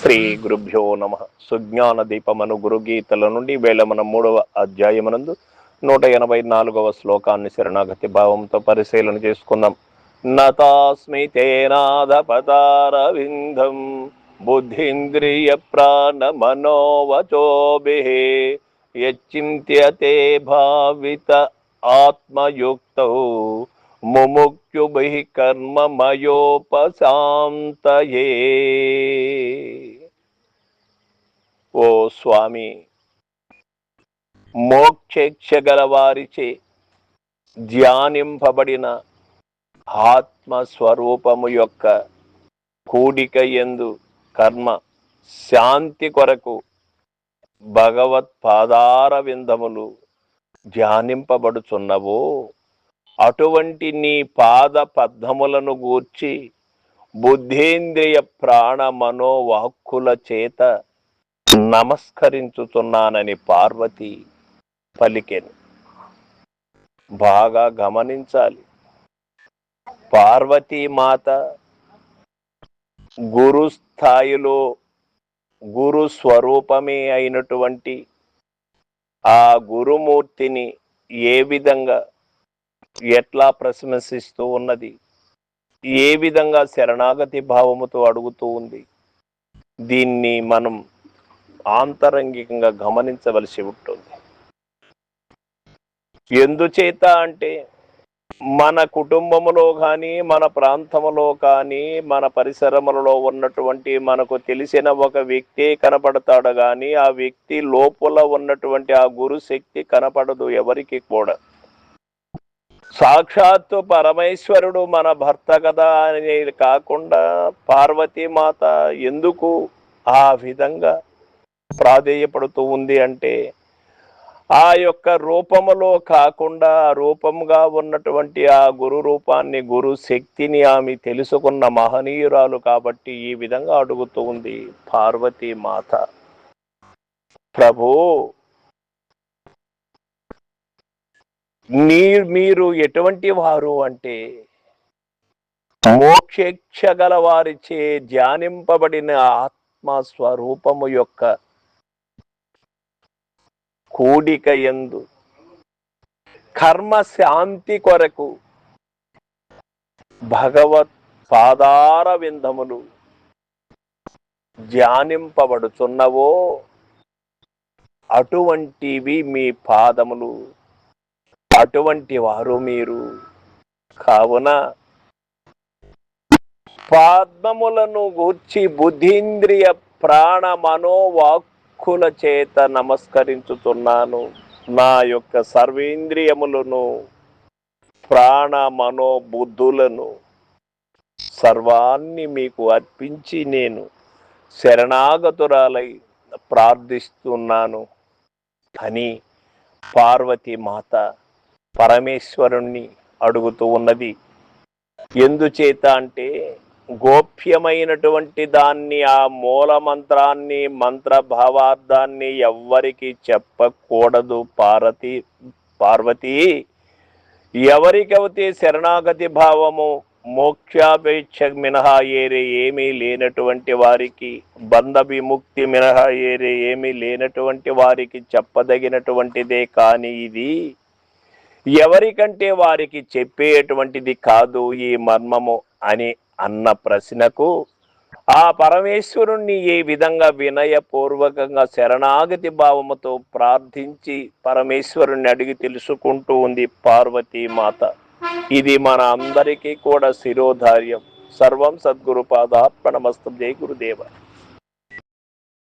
శ్రీ గురుభ్యో నమ. సుజ్ఞాన దీపమను గురుగీతల నుండి వేళ మన 3వ అధ్యాయమునందు 184వ శ్లోకాన్ని శరణాగతి భావంతో పరిశీలన చేసుకుందాం. నతాస్మి తేనాధపతారవిందం బుద్ధింద్రియ ప్రాణ మనోవచోభిః యచ్చింత్యతే భావిత ఆత్మయుక్తౌ ముముక్త్యుభిః కర్మమయోపశాంతయే. ఓ స్వామి, మోక్షేచ్ఛగల వారిచే ధ్యానింపబడిన ఆత్మస్వరూపము యొక్క కూడిక యందు కర్మ శాంతి కొరకు భగవత్పాదార విందములు ధ్యానింపబడుచున్నవో అటువంటి నీ పాద పద్మములను గూర్చి బుద్ధేంద్రియ ప్రాణ మనోవాక్కుల చేత నమస్కరించుతున్నానని పార్వతి పలికెను. బాగా గమనించాలి. పార్వతీమాత గురు స్థాయిలో గురు స్వరూపమే అయినటువంటి ఆ గురుమూర్తిని ఏ విధంగా ఎట్లా ప్రశంసిస్తూ ఉన్నది, ఏ విధంగా శరణాగతి భావముతో అడుగుతూ ఉంది, దీన్ని మనం ఆంతరంగికంగా గమనించవలసి ఉంటుంది. ఎందుచేత అంటే మన కుటుంబములో కానీ మన ప్రాంతములో కానీ మన పరిసరములలో ఉన్నటువంటి మనకు తెలిసిన ఒక వ్యక్తి కనపడతాడు కానీ ఆ వ్యక్తి లోపల ఉన్నటువంటి ఆ గురు శక్తి కనపడదు ఎవరికి కూడా. సాక్షాత్తు పరమేశ్వరుడు మన భర్త కదా అనేది కాకుండా పార్వతీమాత ఎందుకు ఆ విధంగా ప్రాధేయపడుతూ ఉంది అంటే ఆ యొక్క రూపములో కాకుండా రూపముగా ఉన్నటువంటి ఆ గురు రూపాన్ని, గురు శక్తిని ఆమె తెలుసుకున్న మహనీయురాలు కాబట్టి ఈ విధంగా అడుగుతూ ఉంది పార్వతీమాత. ప్రభు, మీరు ఎటువంటి వారు అంటే మోక్షేచ్ఛగల వారిచే ధ్యానింపబడిన ఆత్మస్వరూపము యొక్క కూడిక యందు కర్మ శాంతి కొరకు భగవత్ పాదార విందములు ధ్యానింపబడుచున్నవో అటువంటివి మీ పాదములు, అటువంటి వారు మీరు. కావున పాద్మములను గూర్చి బుద్ధీంద్రియ ప్రాణ మనోవాక్కుల చేత నమస్కరించుతున్నాను. నా యొక్క సర్వేంద్రియములను, ప్రాణ మనోబుద్ధులను సర్వాన్ని మీకు అర్పించి నేను శరణాగతురాలై ప్రార్థిస్తున్నాను అని పార్వతీమాత పరమేశ్వరుణ్ణి అడుగుతూ ఉన్నది. ఎందుచేత అంటే గోప్యమైనటువంటి దాన్ని, ఆ మూల మంత్రాన్ని, మంత్రభావార్థాన్ని ఎవ్వరికి చెప్పకూడదు. పార్వతి ఎవరికైతే శరణాగతి భావము మోక్షాపేక్ష మినహా ఏరే ఏమీ లేనటువంటి వారికి, బంధ విముక్తి మినహా ఏరే ఏమీ లేనటువంటి వారికి చెప్పదగినటువంటిదే కానీ ఇది ఎవరికంటే వారికి చెప్పేటువంటిది కాదు ఈ మర్మము అని అన్న ప్రశ్నకు ఆ పరమేశ్వరుణ్ణి ఏ విధంగా వినయపూర్వకంగా శరణాగతి భావముతో ప్రార్థించి పరమేశ్వరుణ్ణి అడిగి తెలుసుకుంటూ ఉంది పార్వతీమాత. ఇది మన అందరికీ కూడా శిరోధార్యం. సర్వం సద్గురు పాదార్పణమస్తు. జై గురుదేవ.